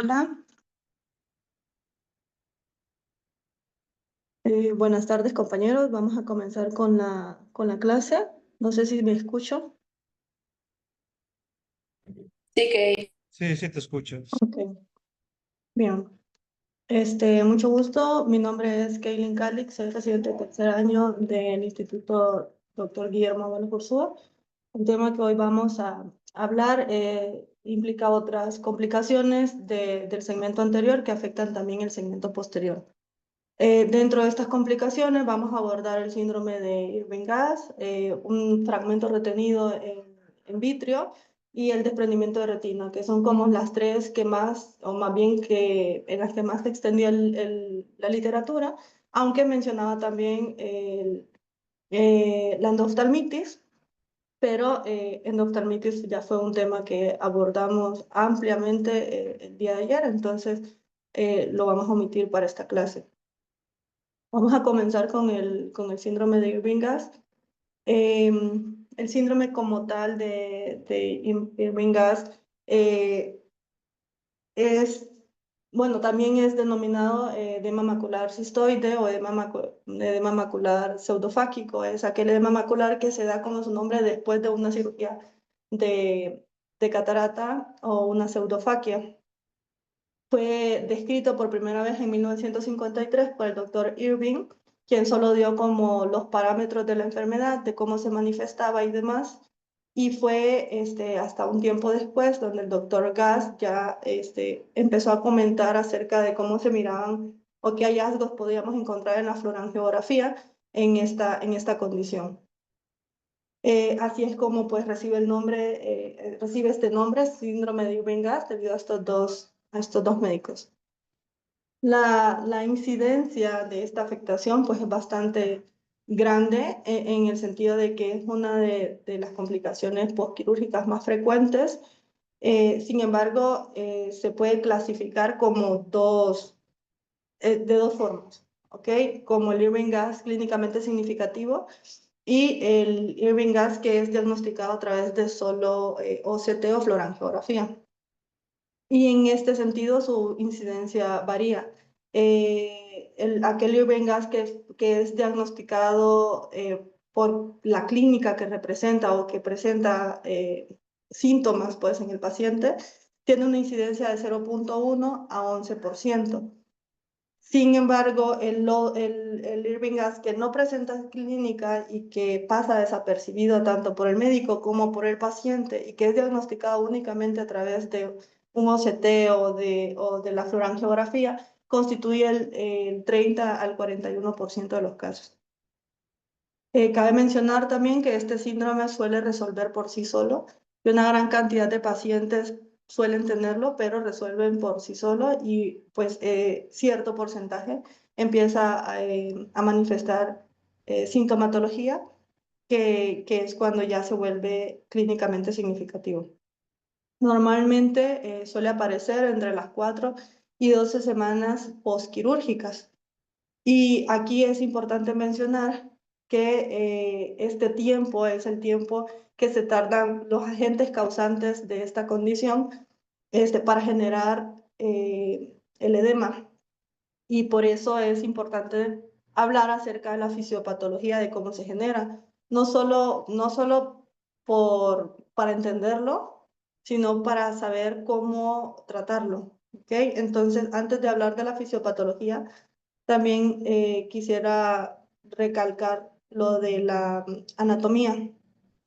Hola, buenas tardes compañeros. Vamos a comenzar con la clase. No sé si me escucho. Sí, que Sí, sí, te escucho. Ok, bien. Mucho gusto. Mi nombre es Kaylin Calix, soy residente de tercer año del Instituto Dr. Guillermo Bueno Ursúa. El tema que hoy vamos a hablar implica otras complicaciones del segmento anterior que afectan también el segmento posterior. Dentro de estas complicaciones vamos a abordar el síndrome de Irving-Gass, un fragmento retenido en vitrio y el desprendimiento de retina, que son como las tres que más, o más bien que en las que más se extendía la literatura, aunque mencionaba también la endoftalmitis, pero endoftalmitis ya fue un tema que abordamos ampliamente el día de ayer, entonces lo vamos a omitir para esta clase. Vamos a comenzar con el síndrome de Irving-Gass. El síndrome como tal de Irving-Gass es, bueno, también es denominado edema macular cistoide o edema macular pseudofáquico. Es aquel edema macular que se da como su nombre después de una cirugía de, de catarata o una pseudofaquia. Fue descrito por primera vez en 1953 por el doctor Irving, quien solo dio como los parámetros de la enfermedad, de cómo se manifestaba y demás. Y fue hasta un tiempo después donde el doctor Gass ya empezó a comentar acerca de cómo se miraban o qué hallazgos podíamos encontrar en la fluorangiografía en esta condición. Así es como pues recibe este nombre, síndrome de Irving-Gass, debido a estos dos médicos. La incidencia de esta afectación pues es bastante grande en el sentido de que es una de las complicaciones postquirúrgicas más frecuentes. Sin embargo, se puede clasificar como de dos formas, ¿ok? Como el Irving-Gass clínicamente significativo y el Irving-Gass que es diagnosticado a través de solo OCT o fluorangiografía. Y en este sentido su incidencia varía. Aquel Irving-Gass que es diagnosticado por la clínica que representa o que presenta síntomas pues, en el paciente, tiene una incidencia de 0,1 a 11%. Sin embargo, el Irving-Gass que no presenta clínica y que pasa desapercibido tanto por el médico como por el paciente y que es diagnosticado únicamente a través de un OCT o de la fluorangiografía, constituye el 30 al 41% de los casos. Cabe mencionar también que este síndrome suele resolver por sí solo, y una gran cantidad de pacientes suelen tenerlo, pero resuelven por sí solo y pues cierto porcentaje empieza a manifestar sintomatología que es cuando ya se vuelve clínicamente significativo. Normalmente suele aparecer entre las 4 y 12 semanas postquirúrgicas. Y aquí es importante mencionar que este tiempo es el tiempo que se tardan los agentes causantes de esta condición para generar el edema. Y por eso es importante hablar acerca de la fisiopatología, de cómo se genera. No solo para entenderlo, sino para saber cómo tratarlo. ¿Ok? Entonces, antes de hablar de la fisiopatología, también quisiera recalcar lo de la anatomía,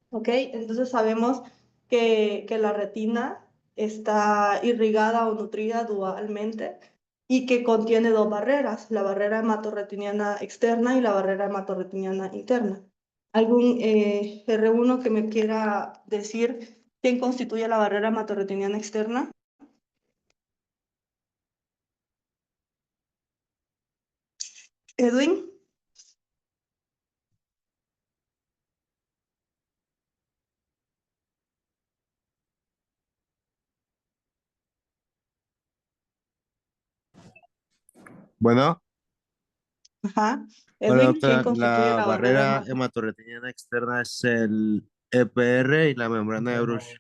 ¿ok? Entonces sabemos que la retina está irrigada o nutrida dualmente y que contiene dos barreras, la barrera hematorretiniana externa y la barrera hematorretiniana interna. ¿Algún R1 que me quiera decir quién constituye la barrera hematorretiniana externa? Edwin. Bueno, Ajá. hola Edwin, ¿quién doctora. constituye La la barrera barrera hematorretiniana? hematorretiniana externa es el EPR y la membrana de Bruch.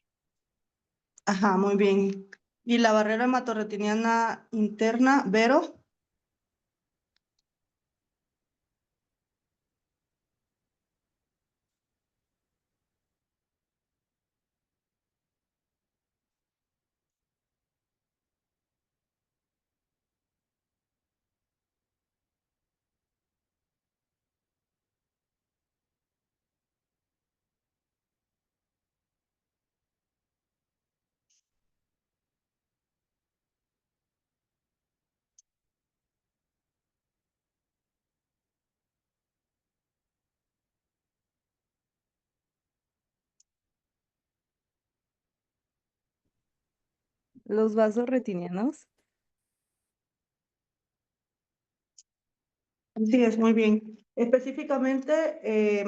Ajá, muy bien. Y la barrera hematorretiniana interna, Vero. Los vasos retinianos. Sí, es muy bien. Específicamente,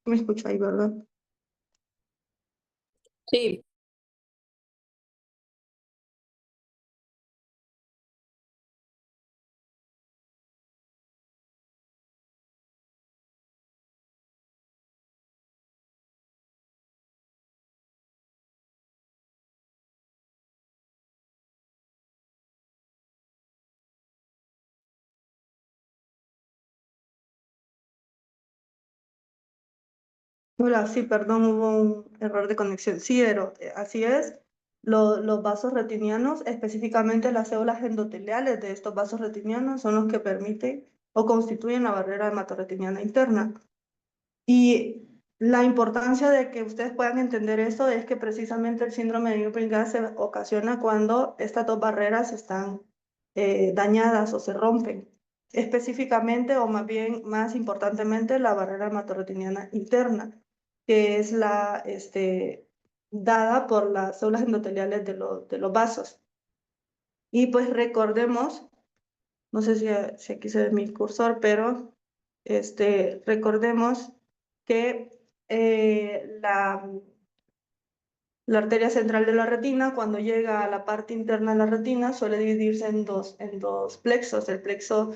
me escucho ahí, ¿verdad? Sí, Hola, sí, perdón, hubo un error de conexión. Sí, así es. Los vasos retinianos, específicamente las células endoteliales de estos vasos retinianos, son los que permiten o constituyen la barrera hematorretiniana interna. Y la importancia de que ustedes puedan entender esto es que precisamente el síndrome de Ewing-Gras se ocasiona cuando estas dos barreras están dañadas o se rompen. Específicamente, o más bien, más importantemente, la barrera hematorretiniana interna, que es la dada por las células endoteliales de los vasos. Y pues recordemos, no sé si aquí se ve mi cursor, pero recordemos que la arteria central de la retina, cuando llega a la parte interna de la retina, suele dividirse en dos plexos, el plexo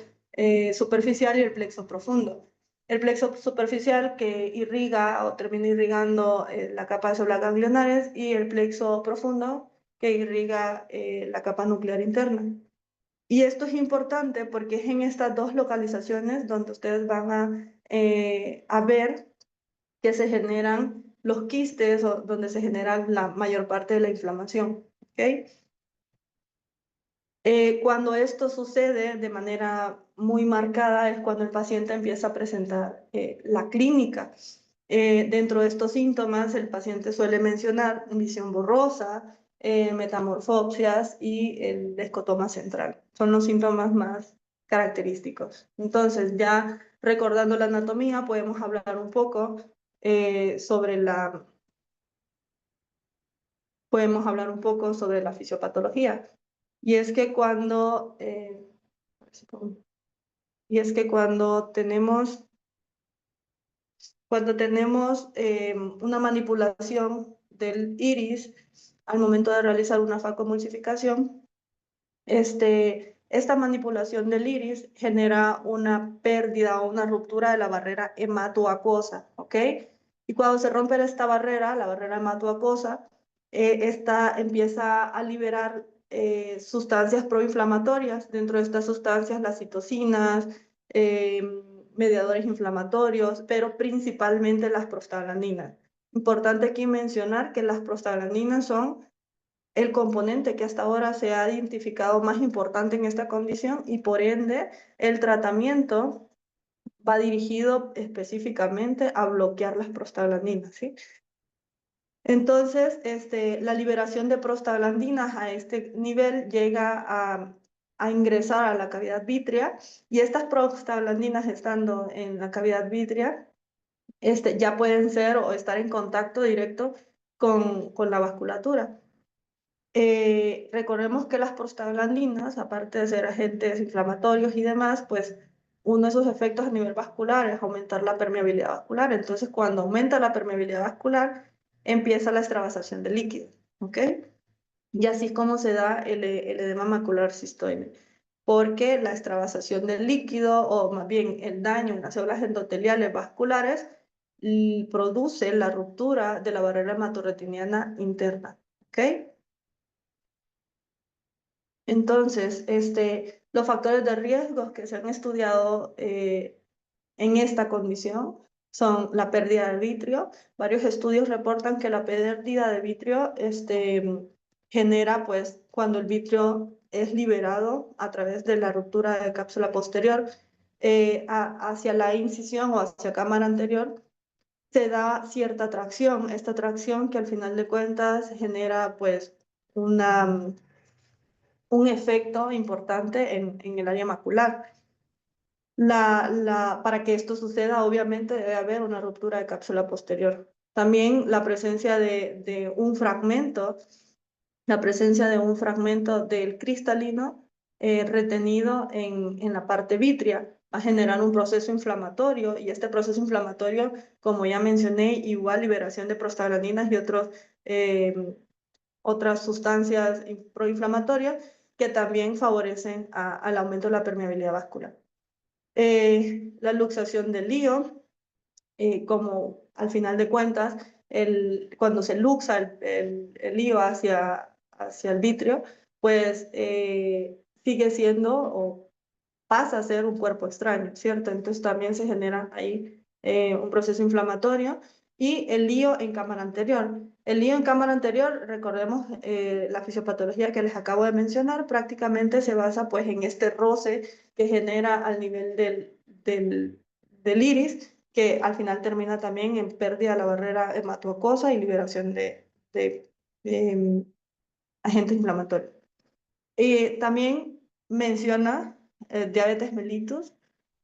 superficial y el plexo profundo. El plexo superficial que irriga o termina irrigando la capa de células ganglionares y el plexo profundo que irriga la capa nuclear interna. Y esto es importante porque es en estas dos localizaciones donde ustedes van a ver que se generan los quistes o donde se genera la mayor parte de la inflamación. ¿Ok? Cuando esto sucede de manera muy marcada es cuando el paciente empieza a presentar la clínica. Dentro de estos síntomas, el paciente suele mencionar visión borrosa, metamorfopsias y el escotoma central. Son los síntomas más característicos. Entonces, ya recordando la anatomía, podemos hablar un poco sobre la fisiopatología. Y es que cuando tenemos una manipulación del iris al momento de realizar una facomulsificación, esta manipulación del iris genera una pérdida o una ruptura de la barrera hematoacuosa, ¿ok? Y cuando se rompe esta barrera, la barrera hematoacuosa, esta empieza a liberar sustancias proinflamatorias. Dentro de estas sustancias, las citocinas, eh, mediadores inflamatorios, pero principalmente las prostaglandinas. Importante aquí mencionar que las prostaglandinas son el componente que hasta ahora se ha identificado más importante en esta condición y por ende el tratamiento va dirigido específicamente a bloquear las prostaglandinas, ¿sí? Entonces, la liberación de prostaglandinas a este nivel llega a ingresar a la cavidad vítrea y estas prostaglandinas estando en la cavidad vítrea, ya pueden ser o estar en contacto directo con la vasculatura. Recordemos que las prostaglandinas, aparte de ser agentes inflamatorios y demás, pues uno de sus efectos a nivel vascular es aumentar la permeabilidad vascular. Entonces, cuando aumenta la permeabilidad vascular, empieza la extravasación de líquido, ¿ok? Y así es como se da el edema macular cistoide, porque la extravasación del líquido, o más bien el daño en las células endoteliales vasculares, produce la ruptura de la barrera hematorretiniana interna, ¿ok? Entonces, los factores de riesgo que se han estudiado en esta condición son la pérdida de vitrio. Varios estudios reportan que la pérdida de vitrio genera, pues, cuando el vitrio es liberado a través de la ruptura de cápsula posterior hacia la incisión o hacia cámara anterior, se da cierta tracción. Esta tracción que al final de cuentas genera, pues, un efecto importante en el área macular. Para que esto suceda, obviamente debe haber una ruptura de cápsula posterior. También la presencia de un fragmento del cristalino retenido en la parte vitrea va a generar un proceso inflamatorio, y este proceso inflamatorio, como ya mencioné, igual liberación de prostaglandinas y otras sustancias proinflamatorias que también favorecen al aumento de la permeabilidad vascular. La luxación del lío, como al final de cuentas, cuando se luxa el lío hacia el vitrio, pues sigue siendo o pasa a ser un cuerpo extraño, ¿cierto? Entonces también se genera ahí un proceso inflamatorio. Y el lío en cámara anterior. El lío en cámara anterior, recordemos la fisiopatología que les acabo de mencionar, prácticamente se basa pues en este roce que genera al nivel del iris, que al final termina también en pérdida de la barrera hematoacuosa y liberación de em, agentes inflamatorios. También menciona diabetes mellitus,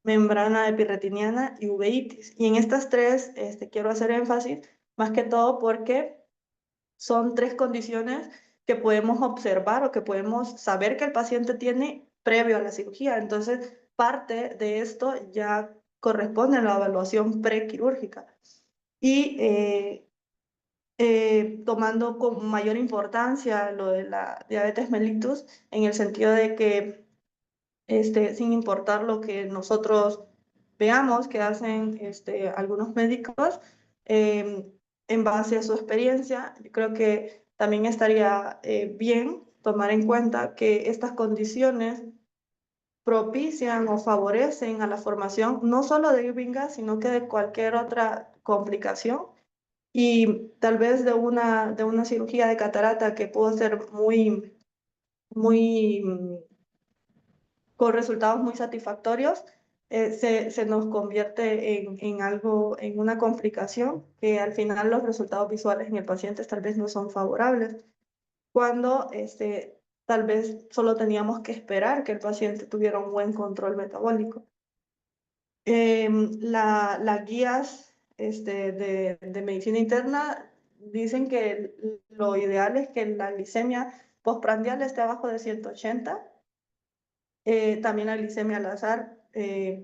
membrana epirretiniana y uveitis. Y en estas tres quiero hacer énfasis, más que todo porque son tres condiciones que podemos observar o que podemos saber que el paciente tiene previo a la cirugía. Entonces, parte de esto ya corresponde a la evaluación prequirúrgica. Y tomando con mayor importancia lo de la diabetes mellitus, en el sentido de que sin importar lo que nosotros veamos que hacen algunos médicos, eh, en base a su experiencia, yo creo que también estaría bien tomar en cuenta que estas condiciones propician o favorecen a la formación no solo de Irvinga, sino que de cualquier otra complicación, y tal vez de una cirugía de catarata que pudo ser muy con resultados muy satisfactorios, se nos convierte en algo, en una complicación que al final los resultados visuales en el paciente tal vez no son favorables, cuando tal vez solo teníamos que esperar que el paciente tuviera un buen control metabólico. Las guías de medicina interna dicen que lo ideal es que la glicemia postprandial esté abajo de 180, también la glicemia al azar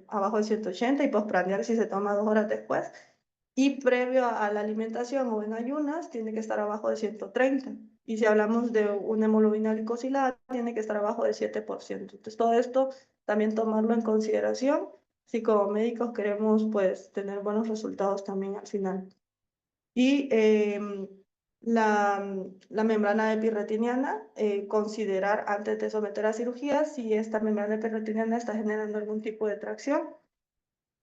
abajo de 180, y postprandial si se toma 2 horas después. Y previo a la alimentación o en ayunas tiene que estar abajo de 130. Y si hablamos de una hemoglobina glicosilada, tiene que estar abajo de 7%. Entonces todo esto también tomarlo en consideración si como médicos queremos pues tener buenos resultados también al final. Y la membrana epirretiniana, considerar antes de someter a cirugía si esta membrana epirretiniana está generando algún tipo de tracción.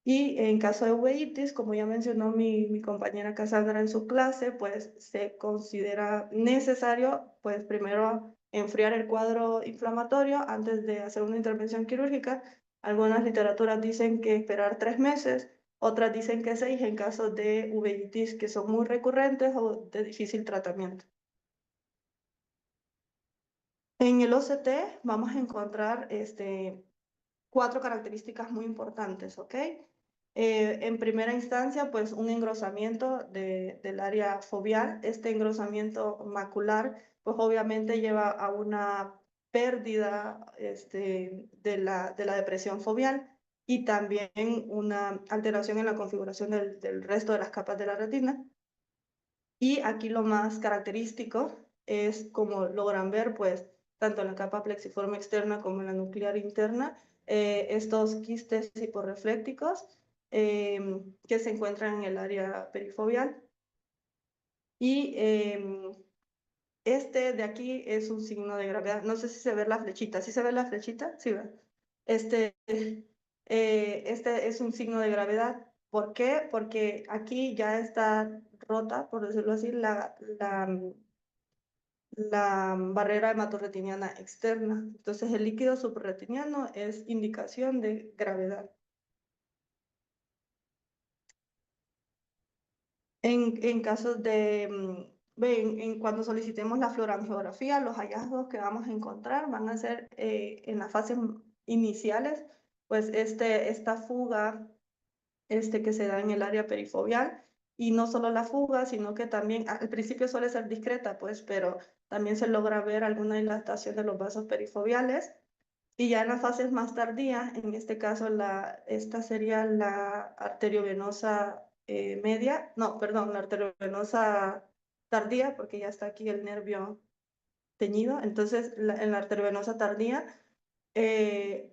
Y en caso de uveitis, como ya mencionó mi compañera Cassandra en su clase, pues se considera necesario, pues primero enfriar el cuadro inflamatorio antes de hacer una intervención quirúrgica. Algunas literaturas dicen que esperar 3 meses, otras dicen que 6 en caso de uveitis que son muy recurrentes o de difícil tratamiento. En el OCT vamos a encontrar 4 características muy importantes, ¿ok? En primera instancia, pues un engrosamiento del área foveal. Este engrosamiento macular, pues obviamente lleva a una pérdida de la depresión foveal, y también una alteración en la configuración del resto de las capas de la retina. Y aquí lo más característico es, como logran ver, pues tanto en la capa plexiforme externa como en la nuclear interna, estos quistes hiporreflécticos que se encuentran en el área perifoveal. Y Este de aquí es un signo de gravedad. No sé si se ve la flechita. ¿Sí se ve la flechita? Sí, ¿ve? Este es un signo de gravedad. ¿Por qué? Porque aquí ya está rota, por decirlo así, la barrera hematorretiniana externa. Entonces, el líquido suprarretiniano es indicación de gravedad. En casos de, cuando solicitemos la fluorangiografía, los hallazgos que vamos a encontrar van a ser en las fases iniciales, pues esta fuga que se da en el área perifovial, y no solo la fuga, sino que también al principio suele ser discreta, pues, pero también se logra ver alguna dilatación de los vasos perifoviales. Y ya en las fases más tardías, en este caso esta sería la arteriovenosa media, no, perdón, la arteriovenosa tardía, porque ya está aquí el nervio teñido. Entonces, en la arteriovenosa tardía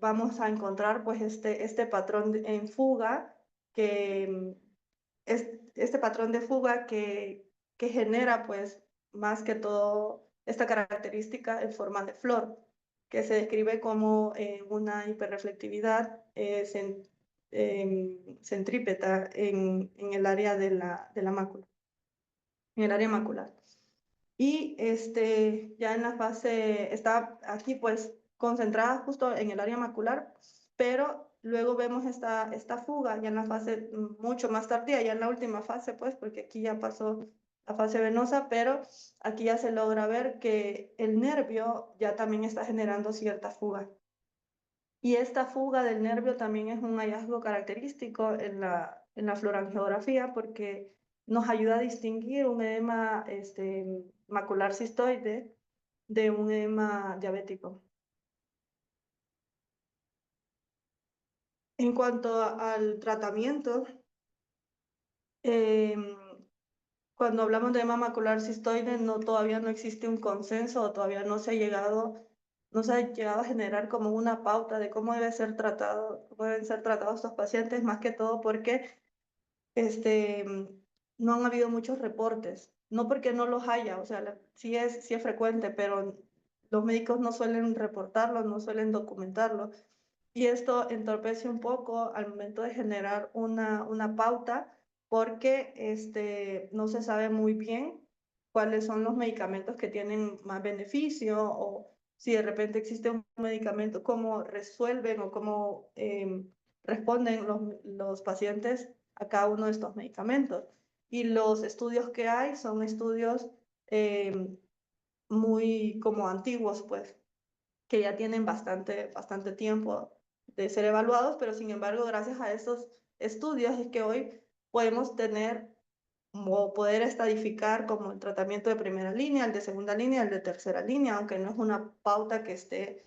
vamos a encontrar pues este patrón en fuga, que este patrón de fuga que genera pues más que todo esta característica en forma de flor, que se describe como una hiperreflectividad centrípeta en el área de la mácula, en el área macular. Y ya en la fase, está aquí pues concentrada justo en el área macular, pero luego vemos esta fuga ya en la fase mucho más tardía, ya en la última fase pues, porque aquí ya pasó la fase venosa, pero aquí ya se logra ver que el nervio ya también está generando cierta fuga. Y esta fuga del nervio también es un hallazgo característico en la fluorangiografía, porque nos ayuda a distinguir un edema macular cistoide de un edema diabético. En cuanto al tratamiento, em, cuando hablamos de edema macular cistoide, todavía no existe un consenso, o todavía no se ha llegado a generar como una pauta de cómo cómo deben ser tratados estos pacientes, más que todo porque este, no han habido muchos reportes. No porque no los haya, o sea, sí es frecuente, pero los médicos no suelen reportarlo, no suelen documentarlo. Y esto entorpece un poco al momento de generar una pauta, porque no se sabe muy bien cuáles son los medicamentos que tienen más beneficio, o si de repente existe un medicamento, cómo resuelven o cómo responden los pacientes a cada uno de estos medicamentos. Y los estudios que hay son estudios muy como antiguos, pues, que ya tienen bastante tiempo de ser evaluados, pero sin embargo, gracias a estos estudios es que hoy podemos tener o poder estadificar como el tratamiento de primera línea, el de segunda línea, el de tercera línea, aunque no es una pauta que esté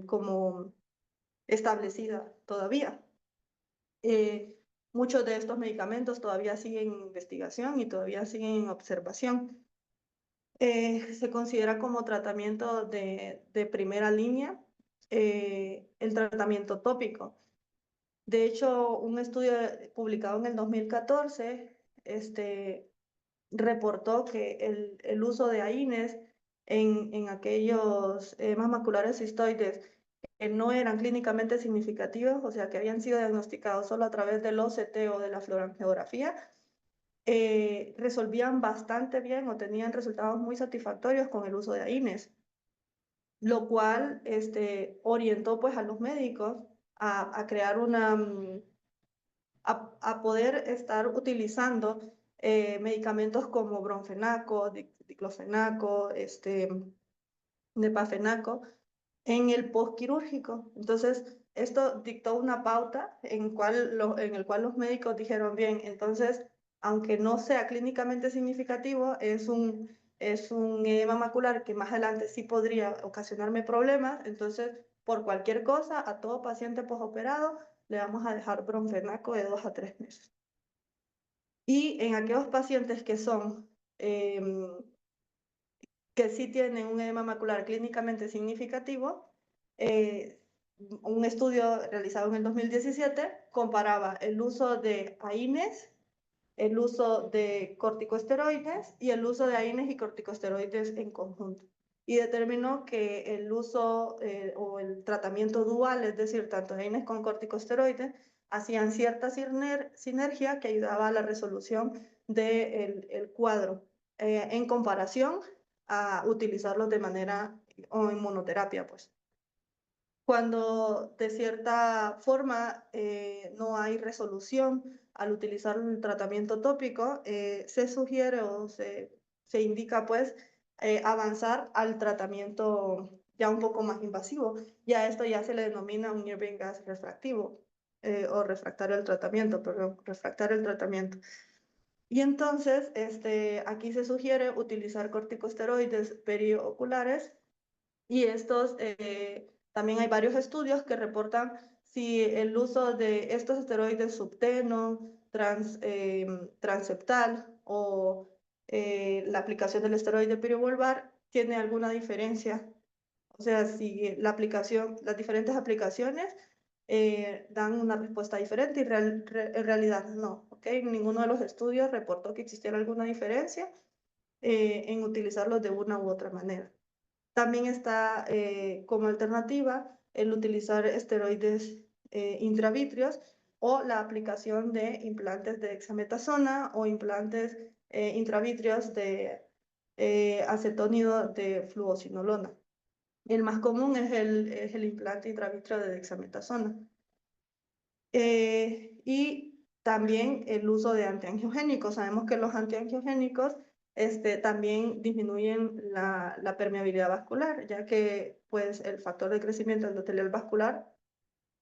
como establecida todavía. Muchos de estos medicamentos todavía siguen en investigación y todavía siguen en observación. Se considera como tratamiento de primera línea el tratamiento tópico. De hecho, un estudio publicado en el 2014 reportó que el uso de AINES en aquellos edemas maculares cistoides que no eran clínicamente significativos, o sea, que habían sido diagnosticados solo a través del OCT o de la fluorangiografía, resolvían bastante bien o tenían resultados muy satisfactorios con el uso de AINES, lo cual orientó pues a los médicos a crear a poder estar utilizando medicamentos como bronfenaco, diclofenaco, nepafenaco en el postquirúrgico. Entonces, esto dictó una pauta en el cual los médicos dijeron, bien, entonces, aunque no sea clínicamente significativo, es un edema macular que más adelante sí podría ocasionarme problemas, entonces, por cualquier cosa, a todo paciente postoperado le vamos a dejar bronfenaco de 2 a 3 meses. Y en aquellos pacientes que sí tienen un edema macular clínicamente significativo, un estudio realizado en el 2017 comparaba el uso de AINES el uso de corticosteroides y el uso de AINES y corticosteroides en conjunto. Y determinó que el uso o el tratamiento dual, es decir, tanto AINES con corticosteroides, hacían cierta sinergia que ayudaba a la resolución del cuadro en comparación a utilizarlos de manera o en monoterapia, pues. Cuando de cierta forma no hay resolución al utilizar un tratamiento tópico, se sugiere o se indica pues avanzar al tratamiento ya un poco más invasivo. Ya esto ya se le denomina un Irving gas refractivo o refractario al tratamiento, perdón, refractario al tratamiento. Y entonces aquí se sugiere utilizar corticosteroides perioculares y estos, también hay varios estudios que reportan si el uso de estos esteroides subteno, transeptal o la aplicación del esteroide perivolvar tiene alguna diferencia. O sea, si la aplicación, las diferentes aplicaciones dan una respuesta diferente y en realidad no, ¿ok? Ninguno de los estudios reportó que existiera alguna diferencia en utilizarlos de una u otra manera. También está como alternativa el utilizar esteroides intravítreos o la aplicación de implantes de dexametasona o implantes intravítreos de acetónido de fluocinolona. El más común es el implante intravítreo de dexametasona. Y también el uso de antiangiogénicos. Sabemos que los antiangiogénicos también disminuyen la permeabilidad vascular, ya que pues, el factor de crecimiento endotelial vascular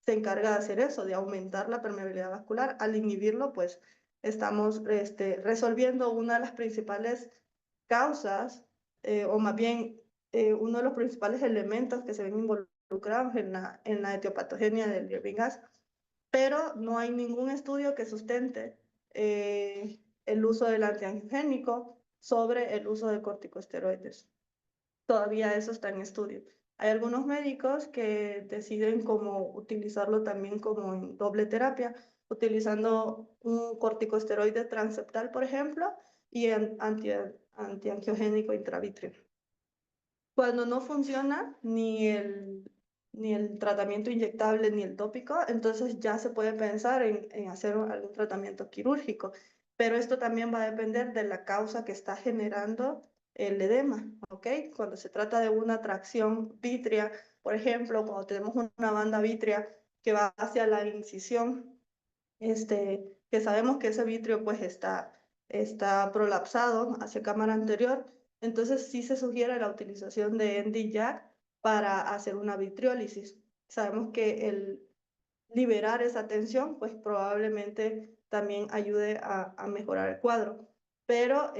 se encarga de hacer eso, de aumentar la permeabilidad vascular. Al inhibirlo, pues estamos resolviendo una de las principales causas, o más bien uno de los principales elementos que se ven involucrados en la etiopatogenia del Irving gas, pero no hay ningún estudio que sustente el uso del antiangiogénico sobre el uso de corticosteroides. Todavía eso está en estudio. Hay algunos médicos que deciden cómo utilizarlo también como en doble terapia, utilizando un corticosteroide transeptal, por ejemplo, y antiangiogénico intravítreo. Cuando no funciona ni el tratamiento inyectable ni el tópico, entonces ya se puede pensar en hacer algún tratamiento quirúrgico. Pero esto también va a depender de la causa que está generando el edema, ¿ok? Cuando se trata de una tracción vítrea, por ejemplo, cuando tenemos una banda vítrea que va hacia la incisión, que sabemos que ese vitrio pues está prolapsado hacia cámara anterior, entonces sí se sugiere la utilización de Nd:YAG para hacer una vitriólisis. Sabemos que el liberar esa tensión pues probablemente también ayude a mejorar el cuadro. Pero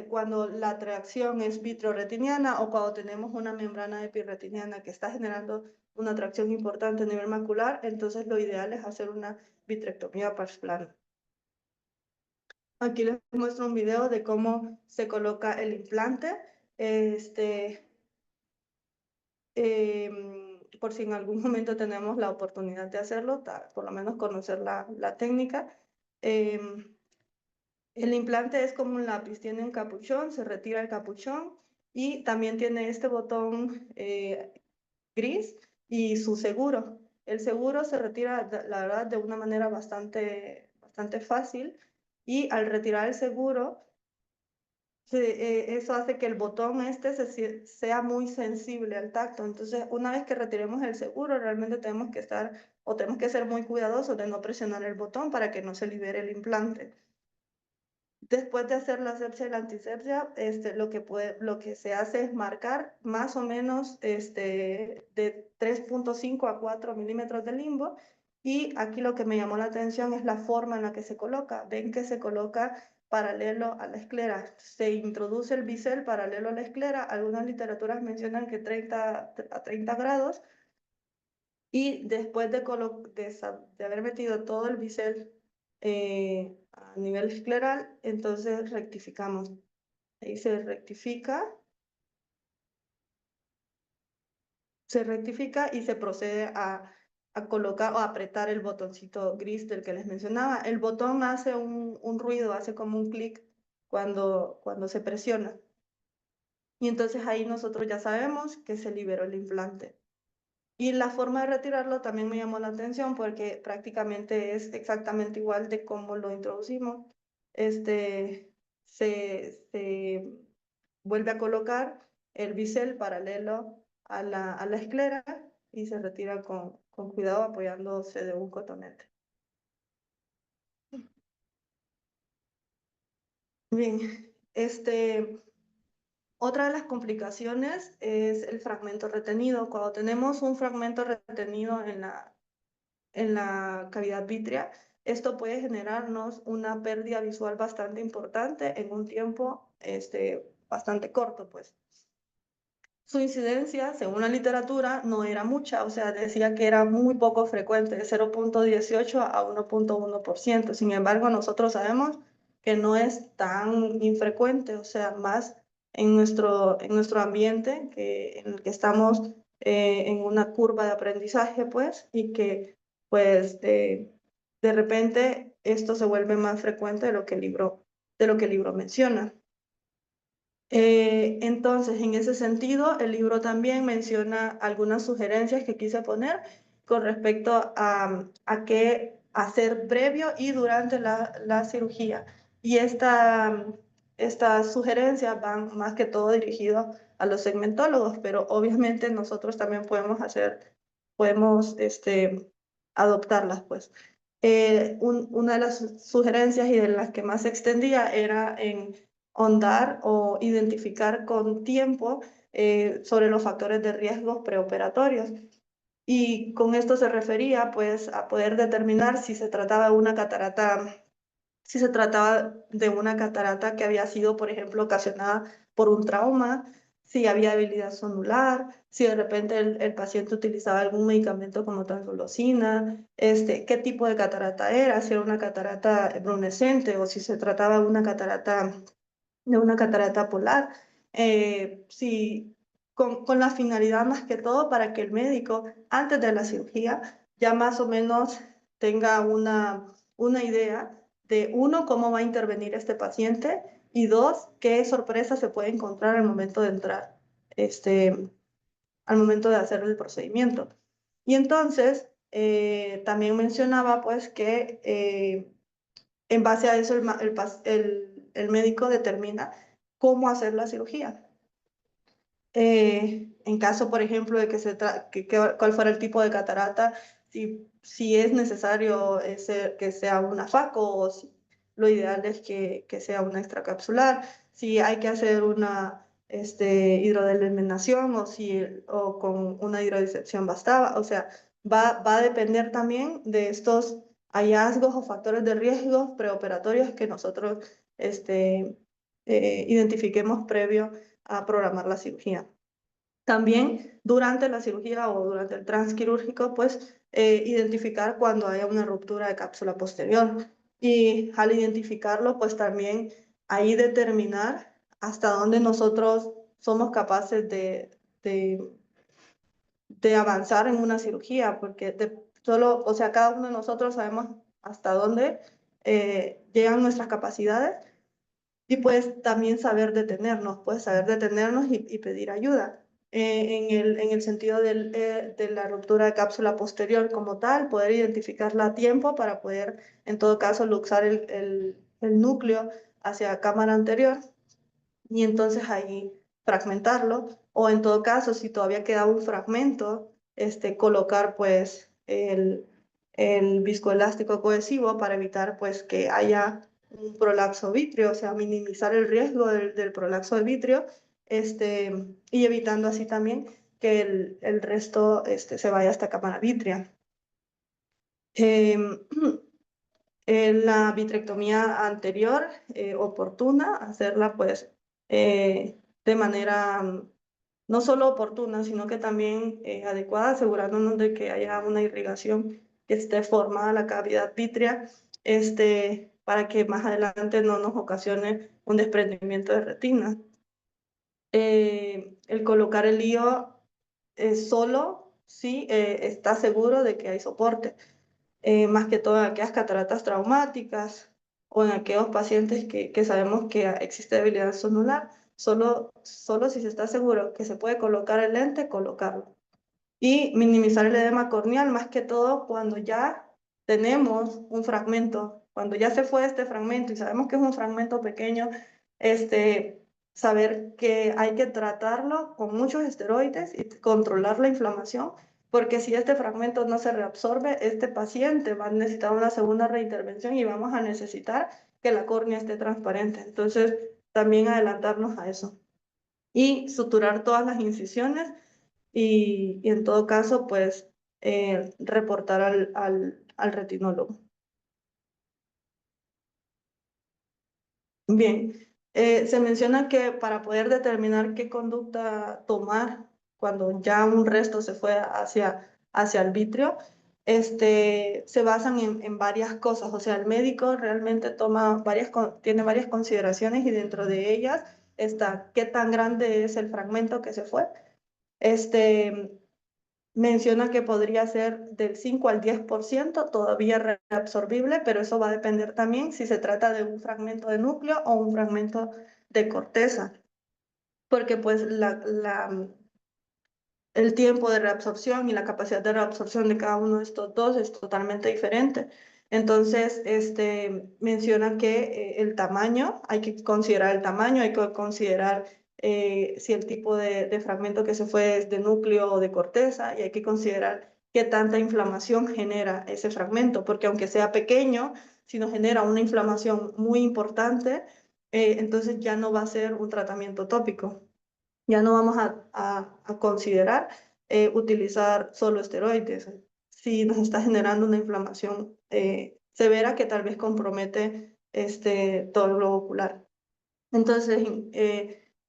cuando la tracción es vitreoretiniana o cuando tenemos una membrana epirretiniana que está generando una tracción importante a nivel macular, entonces lo ideal es hacer una vitrectomía parsplana. Aquí les muestro un video de cómo se coloca el implante. Por si en algún momento tenemos la oportunidad de hacerlo, por lo menos conocer la técnica. El implante es como un lápiz, tiene un capuchón, se retira el capuchón y también tiene este botón gris y su seguro. El seguro se retira, la verdad, de una manera bastante fácil, y al retirar el seguro, eso hace que el botón sea muy sensible al tacto. Entonces, una vez que retiremos el seguro, realmente tenemos que ser muy cuidadosos de no presionar el botón para que no se libere el implante. Después de hacer la asepsia y la antisepsia, lo que se hace es marcar más o menos de 3.5 a 4 milímetros de limbo. Y aquí lo que me llamó la atención es la forma en la que se coloca. Ven que se coloca paralelo a la esclera. Se introduce el bisel paralelo a la esclera. Algunas literaturas mencionan que 30 a 30 grados. Y después de haber metido todo el bisel a nivel escleral, entonces rectificamos. Ahí se rectifica y se procede a a colocar o apretar el botoncito gris del que les mencionaba. El botón hace un ruido, hace como un clic cuando se presiona. Y entonces ahí nosotros ya sabemos que se liberó el implante. Y la forma de retirarlo también me llamó la atención porque prácticamente es exactamente igual de cómo lo introducimos. Se vuelve a colocar el bisel paralelo a la esclera y se retira con cuidado apoyándose de un cotonete. Bien, otra de las complicaciones es el fragmento retenido. Cuando tenemos un fragmento retenido en la cavidad vítrea, esto puede generarnos una pérdida visual bastante importante en un tiempo bastante corto, pues. Su incidencia, según la literatura, no era mucha, o sea, decía que era muy poco frecuente, de 0,18 a 1,1%. Sin embargo, nosotros sabemos que no es tan infrecuente, o sea, más en nuestro ambiente, en el que estamos en una curva de aprendizaje, pues, y que, pues, de repente esto se vuelve más frecuente de lo que el libro menciona. Entonces, en ese sentido, el libro también menciona algunas sugerencias que quise poner con respecto a qué hacer previo y durante la cirugía. Y estas sugerencias van más que todo dirigidas a los segmentólogos, pero obviamente nosotros también podemos adoptarlas, pues. Una de las sugerencias y de las que más se extendía era en ahondar o identificar con tiempo sobre los factores de riesgo preoperatorios. Y con esto se refería pues a poder determinar si se trataba de una catarata, si se trataba de una catarata que había sido, por ejemplo, ocasionada por un trauma, si había debilidad sonular, si de repente el paciente utilizaba algún medicamento como translocina, qué tipo de catarata era, si era una catarata brunescente o si se trataba de una catarata polar, sí, con la finalidad más que todo para que el médico, antes de la cirugía, ya más o menos tenga una idea de, uno, cómo va a intervenir este paciente y dos, qué sorpresa se puede encontrar al momento de entrar, al momento de hacer el procedimiento. Y entonces, también mencionaba pues que en base a eso el médico determina cómo hacer la cirugía. En caso, por ejemplo, de cuál fuera el tipo de catarata, si es necesario que sea una FACO o si lo ideal es que sea una extracapsular, si hay que hacer una hidrodelminación o con una hidrodisección bastaba, o sea, va a depender también de estos hallazgos o factores de riesgo preoperatorios que nosotros identifiquemos previo a programar la cirugía. También durante la cirugía o durante el transquirúrgico, pues identificar cuando haya una ruptura de cápsula posterior. Y al identificarlo, pues también ahí determinar hasta dónde nosotros somos capaces de avanzar en una cirugía, porque o sea, cada uno de nosotros sabemos hasta dónde llegan nuestras capacidades y pues también saber detenernos y pedir ayuda. En el sentido de la ruptura de cápsula posterior como tal, poder identificarla a tiempo para poder, en todo caso, luxar el núcleo hacia cámara anterior y entonces ahí fragmentarlo, o en todo caso, si todavía queda un fragmento, colocar pues el viscoelástico cohesivo para evitar pues que haya un prolapso vítreo, o sea, minimizar el riesgo del prolapso de vitrio, y evitando así también que el resto se vaya hasta cámara vítrea. En la vitrectomía anterior, oportuna, hacerla pues de manera no solo oportuna, sino que también adecuada, asegurándonos de que haya una irrigación que esté formada la cavidad vítrea, para que más adelante no nos ocasione un desprendimiento de retina. El colocar el lío solo si está seguro de que hay soporte, más que todo en aquellas cataratas traumáticas o en aquellos pacientes que sabemos que existe debilidad sonular, solo si se está seguro que se puede colocar el lente, colocarlo. Y minimizar el edema corneal, más que todo cuando ya tenemos un fragmento, cuando ya se fue este fragmento y sabemos que es un fragmento pequeño, saber que hay que tratarlo con muchos esteroides y controlar la inflamación, porque si este fragmento no se reabsorbe, este paciente va a necesitar una segunda reintervención y vamos a necesitar que la córnea esté transparente. Entonces, también adelantarnos a eso. Y suturar todas las incisiones y en todo caso, pues, reportar al retinólogo. Bien, se menciona que para poder determinar qué conducta tomar cuando ya un resto se fue hacia el vitrio, se basan en varias cosas. O sea, el médico realmente tiene varias consideraciones y dentro de ellas está qué tan grande es el fragmento que se fue. Menciona que podría ser del 5 al 10% todavía reabsorbible, pero eso va a depender también si se trata de un fragmento de núcleo o un fragmento de corteza, porque pues el tiempo de reabsorción y la capacidad de reabsorción de cada uno de estos dos es totalmente diferente. Entonces, menciona que el tamaño, hay que considerar el tamaño, hay que considerar si el tipo de fragmento que se fue es de núcleo o de corteza, y hay que considerar qué tanta inflamación genera ese fragmento, porque aunque sea pequeño, si nos genera una inflamación muy importante, entonces ya no va a ser un tratamiento tópico. Ya no vamos a considerar utilizar solo esteroides si nos está generando una inflamación severa que tal vez compromete todo el globo ocular. Entonces,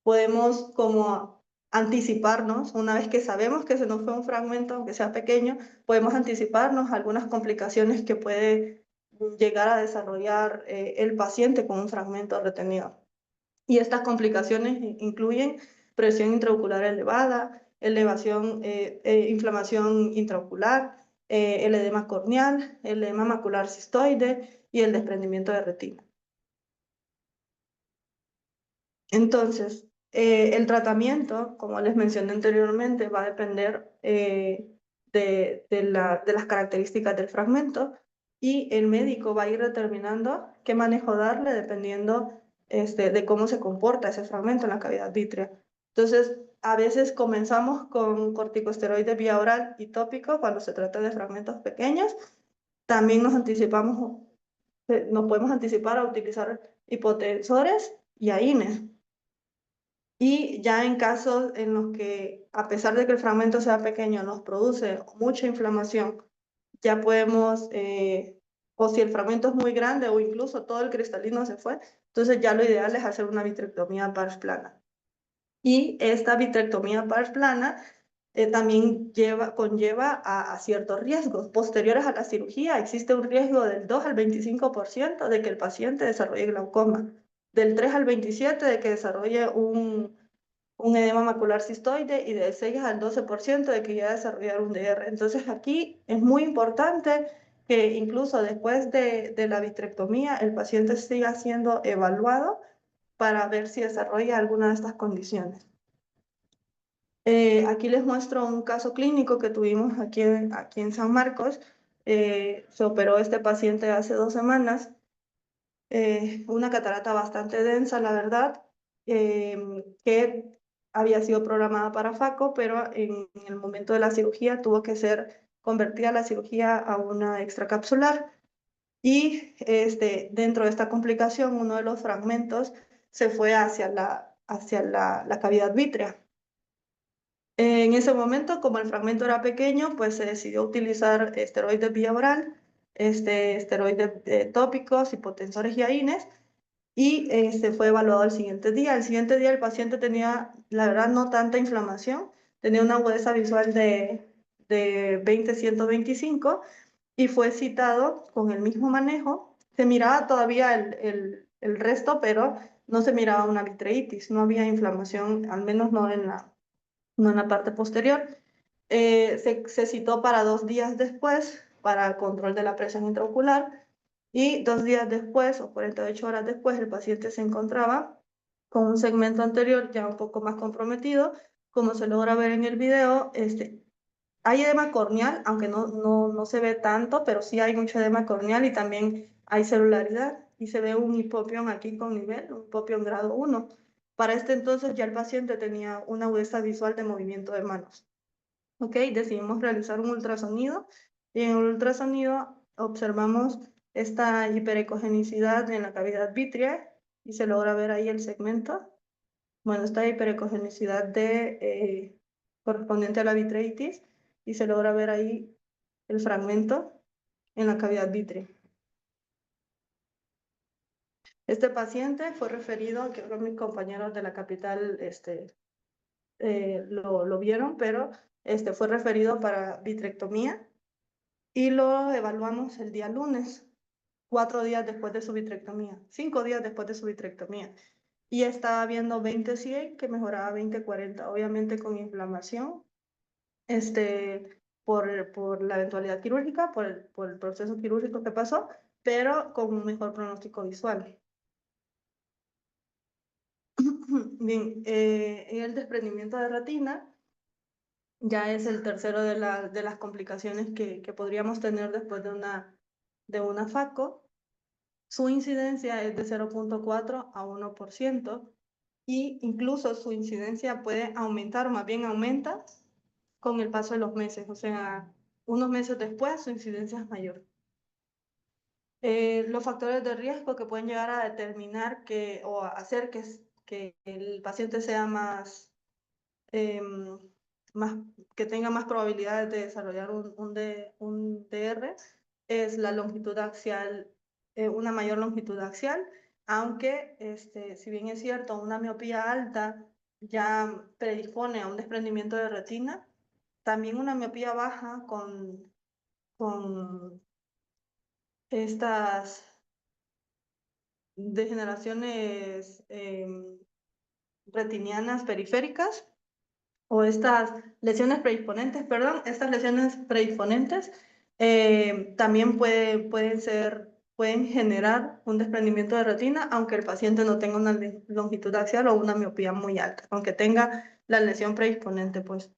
podemos como anticiparnos, una vez que sabemos que se nos fue un fragmento, aunque sea pequeño, podemos anticiparnos a algunas complicaciones que puede llegar a desarrollar el paciente con un fragmento retenido. Y estas complicaciones incluyen presión intraocular elevada, inflamación intraocular, el edema corneal, el edema macular cistoide y el desprendimiento de retina. Entonces, el tratamiento, como les mencioné anteriormente, va a depender de las características del fragmento, y el médico va a ir determinando qué manejo darle dependiendo de cómo se comporta ese fragmento en la cavidad vítrea. Entonces, a veces comenzamos con corticosteroides vía oral y tópico cuando se trata de fragmentos pequeños. También nos podemos anticipar a utilizar hipotensores y AINES. Y ya en casos en los que, a pesar de que el fragmento sea pequeño, nos produce mucha inflamación, ya podemos, o si el fragmento es muy grande o incluso todo el cristalino se fue, entonces ya lo ideal es hacer una vitrectomía pars plana. Y esta vitrectomía pars plana también conlleva a ciertos riesgos. Posteriores a la cirugía, existe un riesgo del 2 al 25% de que el paciente desarrolle glaucoma, del 3 al 27% de que desarrolle un edema macular cistoide, y del 6 al 12% de que ya desarrollar un DR. Entonces aquí es muy importante que incluso después de la vitrectomía el paciente siga siendo evaluado para ver si desarrolla alguna de estas condiciones. Aquí les muestro un caso clínico que tuvimos aquí en San Marcos. Se operó este paciente hace 2 semanas. Una catarata bastante densa, la verdad, que había sido programada para FACO, pero en el momento de la cirugía tuvo que ser convertida la cirugía a una extracapsular. Y dentro de esta complicación, uno de los fragmentos se fue hacia la cavidad vítrea. En ese momento, como el fragmento era pequeño, pues se decidió utilizar esteroides vía oral, esteroides tópicos, hipotensores y AINES, y fue evaluado al siguiente día. El siguiente día el paciente tenía, la verdad, no tanta inflamación, tenía una agudeza visual de 20-125, y fue citado con el mismo manejo. Se miraba todavía el resto, pero no se miraba una vitreitis, no había inflamación, al menos no en la parte posterior. Se citó para 2 días después para control de la presión intraocular y 2 días después o 48 horas después el paciente se encontraba con un segmento anterior ya un poco más comprometido. Como se logra ver en el video, hay edema corneal, aunque no se ve tanto, pero sí hay mucho edema corneal y también hay celularidad y se ve un hipopión aquí con nivel, un hipopión grado 1. Para este entonces ya el paciente tenía una agudeza visual de movimiento de manos. Ok, decidimos realizar un ultrasonido y en el ultrasonido observamos esta hiperecogenicidad en la cavidad vítrea y se logra ver ahí el segmento. Bueno, esta hiperecogenicidad correspondiente a la vitreitis y se logra ver ahí el fragmento en la cavidad vítrea. Este paciente fue referido, que mis compañeros de la capital lo vieron, pero fue referido para vitrectomía y lo evaluamos el día lunes, 4 días después de su vitrectomía, 5 días después de su vitrectomía. Y estaba viendo 20-100, que mejoraba 20-40, obviamente con inflamación, por la eventualidad quirúrgica, por el proceso quirúrgico que pasó, pero con un mejor pronóstico visual. Bien, el desprendimiento de retina ya es el tercero de las complicaciones que podríamos tener después de una FACO. Su incidencia es de 0.4 a 1% y incluso su incidencia puede aumentar, o más bien aumenta con el paso de los meses, o sea, unos meses después su incidencia es mayor. Los factores de riesgo que pueden llegar a determinar o a hacer que el paciente sea em, más, que tenga más probabilidades de desarrollar un DR es la longitud axial, una mayor longitud axial, aunque si bien es cierto, una miopía alta ya predispone a un desprendimiento de retina, también una miopía baja con estas degeneraciones retinianas periféricas o estas lesiones predisponentes, perdón, estas lesiones predisponentes también pueden generar un desprendimiento de retina, aunque el paciente no tenga una longitud axial o una miopía muy alta, aunque tenga la lesión predisponente, pues.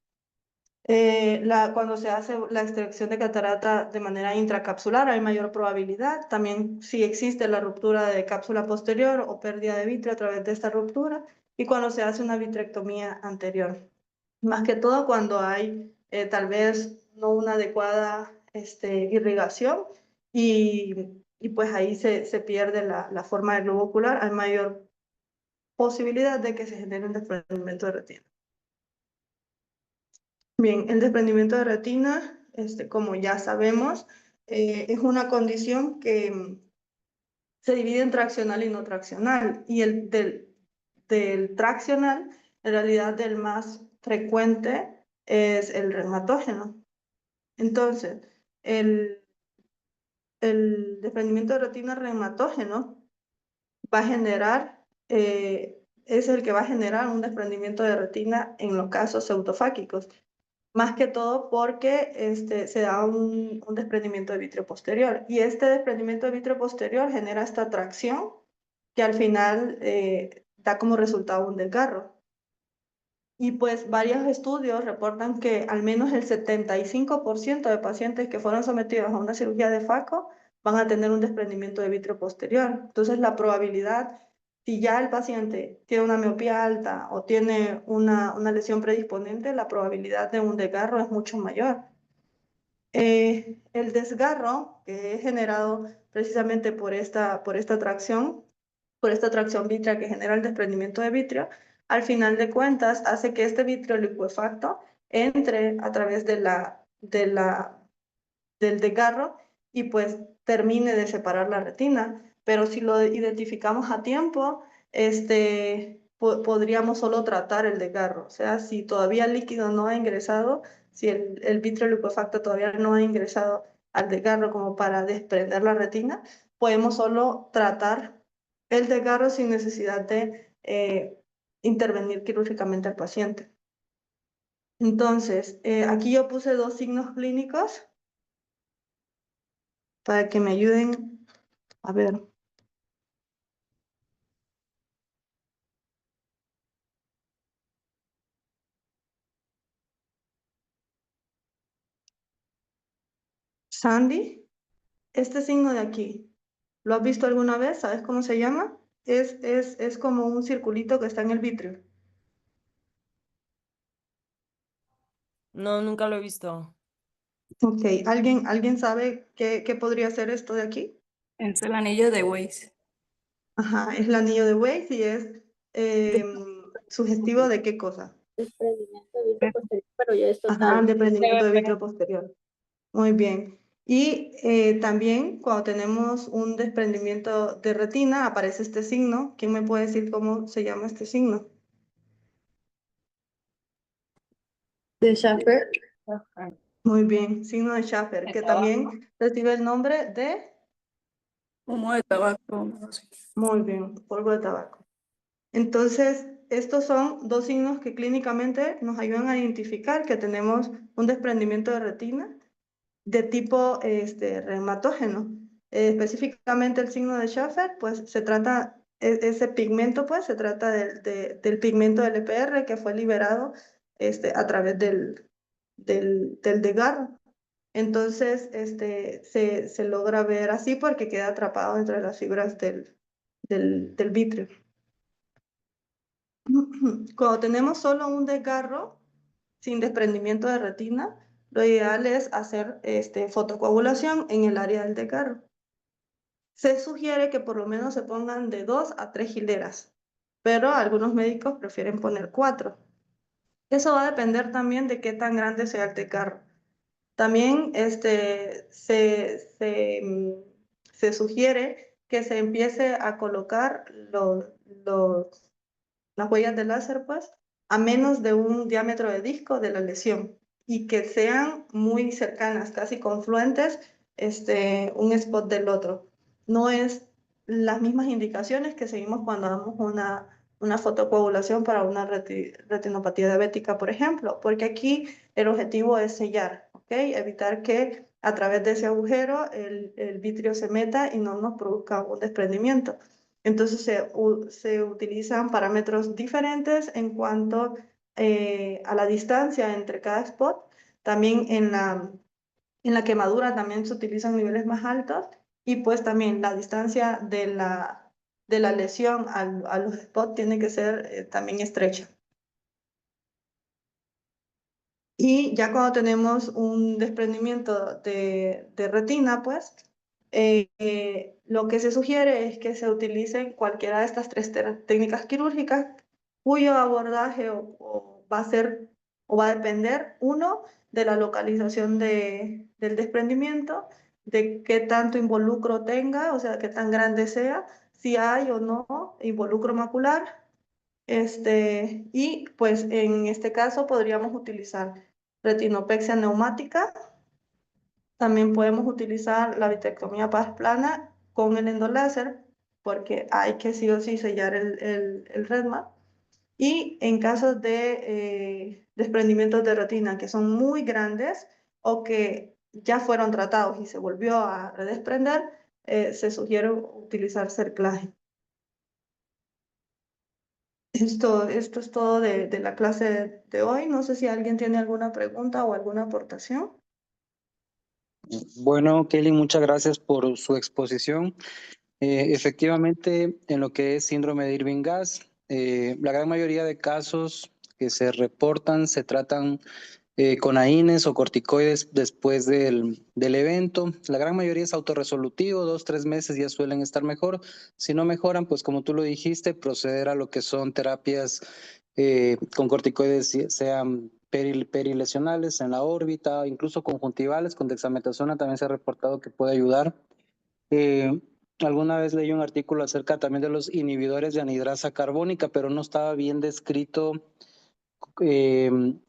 Cuando se hace la extracción de catarata de manera intracapsular hay mayor probabilidad. También si existe la ruptura de cápsula posterior o pérdida de vitrio a través de esta ruptura y cuando se hace una vitrectomía anterior. Más que todo cuando hay tal vez no una adecuada irrigación y pues ahí se pierde la forma del globo ocular, hay mayor posibilidad de que se genere un desprendimiento de retina. Bien, el desprendimiento de retina, como ya sabemos, es una condición que se divide en traccional y no traccional. Y del traccional, en realidad del más frecuente es el reumatógeno. Entonces, el, el desprendimiento de retina reumatógeno va a generar, es el que va a generar un desprendimiento de retina en los casos pseudofáquicos. Más que todo porque se da un desprendimiento de vitrio posterior. Y este desprendimiento de vitrio posterior genera esta tracción que al final da como resultado un desgarro. Y pues varios estudios reportan que al menos el 75% de pacientes que fueron sometidos a una cirugía de FACO van a tener un desprendimiento de vitrio posterior. Entonces la probabilidad, si ya el paciente tiene una miopía alta o tiene una lesión predisponente, la probabilidad de un desgarro es mucho mayor. El desgarro que es generado precisamente por esta tracción vitrea que genera el desprendimiento de vitrio, al final de cuentas hace que este vitrio licuefacto entre a través del desgarro y pues termine de separar la retina. Pero si lo identificamos a tiempo, podríamos solo tratar el desgarro. O sea, si todavía el líquido no ha ingresado, si el vitrio licuefacto todavía no ha ingresado al desgarro como para desprender la retina, podemos solo tratar el desgarro sin necesidad de intervenir quirúrgicamente al paciente. Entonces, aquí yo puse dos signos clínicos para que me ayuden a ver. Sandy, este signo de aquí, ¿lo has visto alguna vez? ¿Sabes cómo se llama? Es como un circulito que está en el vitrio. No, nunca lo he visto. Ok, ¿alguien sabe qué podría ser esto de aquí? Es el anillo de Waze. Ajá, es el anillo de Waze y es sugestivo de qué cosa. Desprendimiento de vitro posterior, pero ya es Ajá, total. desprendimiento de vitrio posterior. Muy bien. Y también cuando tenemos un desprendimiento de retina aparece este signo. ¿Quién me puede decir cómo se llama este signo? De Schaffer. Muy bien, signo de Schaffer, que también recibe el nombre de, Humo de tabaco. No sé. muy bien, polvo de tabaco. Entonces, estos son dos signos que clínicamente nos ayudan a identificar que tenemos un desprendimiento de retina de tipo reumatógeno. Específicamente el signo de Schaffer, pues se trata, ese pigmento, pues se trata del pigmento LPR que fue liberado a través del desgarro. Entonces, se logra ver así porque queda atrapado entre las fibras del vitrio. Cuando tenemos solo un desgarro sin desprendimiento de retina, lo ideal es hacer fotocoagulación en el área del desgarro. Se sugiere que por lo menos se pongan de 2 a 3 hileras, pero algunos médicos prefieren poner 4. Eso va a depender también de qué tan grande sea el desgarro. También se sugiere que se empiece a colocar las huellas de láser, pues, a menos de un diámetro de disco de la lesión y que sean muy cercanas, casi confluentes, un spot del otro. No es las mismas indicaciones que seguimos cuando damos una fotocoagulación para una retinopatía diabética, por ejemplo, porque aquí el objetivo es sellar, ¿ok? Evitar que a través de ese agujero el vitrio se meta y no nos produzca un desprendimiento. Entonces se utilizan parámetros diferentes en cuanto a la distancia entre cada spot. También en la quemadura también se utilizan niveles más altos y pues también la distancia de la lesión a los spots tiene que ser también estrecha. Y ya cuando tenemos un desprendimiento de retina, pues lo que se sugiere es que se utilicen cualquiera de estas tres técnicas quirúrgicas cuyo abordaje va a ser o va a depender, uno, de la localización del desprendimiento, de qué tanto involucro tenga, o sea, qué tan grande sea, si hay o no involucro macular, y pues en este caso podríamos utilizar retinopexia neumática. También podemos utilizar la vitrectomía paz plana con el endoláser, porque hay que sí o sí sellar el redma. Y en casos de desprendimientos de retina que son muy grandes o que ya fueron tratados y se volvió a desprender, se sugiere utilizar cerclaje. Esto es todo de la clase de hoy. No sé si alguien tiene alguna pregunta o alguna aportación. Bueno, Kelly, muchas gracias por su exposición. Efectivamente, en lo que es síndrome de Irving-Gass, la gran mayoría de casos que se reportan se tratan con AINES o corticoides después del evento. La gran mayoría es autorresolutivo, 2-3 meses ya suelen estar mejor. Si no mejoran, pues como tú lo dijiste, proceder a lo que son terapias con corticoides, sean perilesionales en la órbita, incluso conjuntivales, con dexametasona también se ha reportado que puede ayudar. Alguna vez leí un artículo acerca también de los inhibidores de anhidrasa carbónica, pero no estaba bien descrito el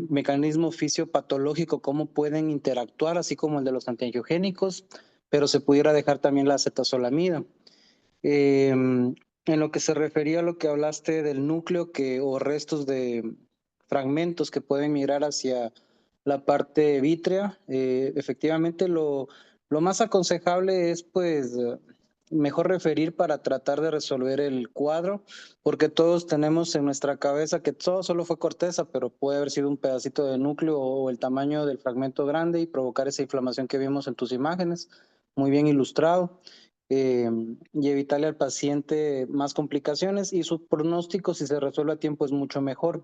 mecanismo fisiopatológico, cómo pueden interactuar, así como el de los antiangiogénicos, pero se pudiera dejar también la acetazolamida. En lo que se refería a lo que hablaste del núcleo o restos de fragmentos que pueden migrar hacia la parte vítrea. Efectivamente, lo más aconsejable es pues mejor referir para tratar de resolver el cuadro, porque todos tenemos en nuestra cabeza que todo solo fue corteza, pero puede haber sido un pedacito de núcleo o el tamaño del fragmento grande y provocar esa inflamación que vimos en tus imágenes, muy bien ilustrado, y evitarle al paciente más complicaciones, y su pronóstico, si se resuelve a tiempo, es mucho mejor.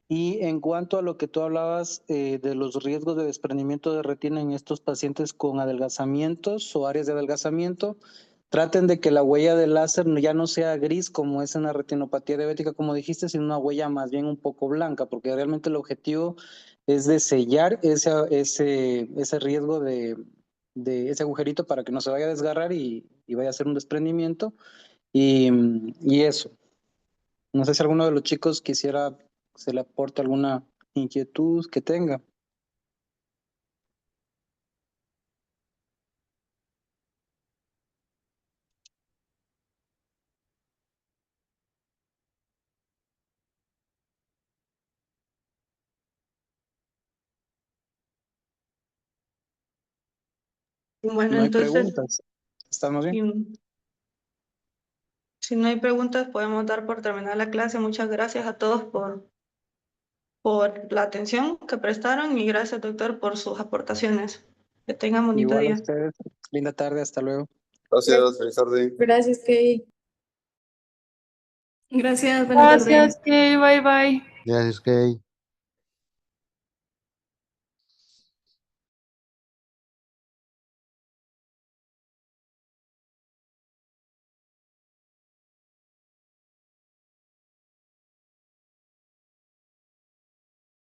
Y en cuanto a lo que tú hablabas de los riesgos de desprendimiento de retina en estos pacientes con adelgazamientos o áreas de adelgazamiento, traten de que la huella del láser ya no sea gris como es en la retinopatía diabética, como dijiste, sino una huella más bien un poco blanca, porque realmente el objetivo es de sellar ese riesgo de ese agujerito para que no se vaya a desgarrar y vaya a hacer un desprendimiento. Y eso. No sé si alguno de los chicos quisiera se le aporte alguna inquietud que tenga. Bueno, No hay entonces, preguntas. ¿Estamos bien? si, si no hay preguntas, podemos dar por terminada la clase. Muchas gracias a todos por la atención que prestaron y gracias, doctor, por sus aportaciones. Que tengan bonito Igual a día. ustedes. Linda tarde. Hasta luego. Gracias, feliz tarde. Gracias, Kay. Gracias, buenas tardes. Kay. Bye, bye. Gracias, Kay.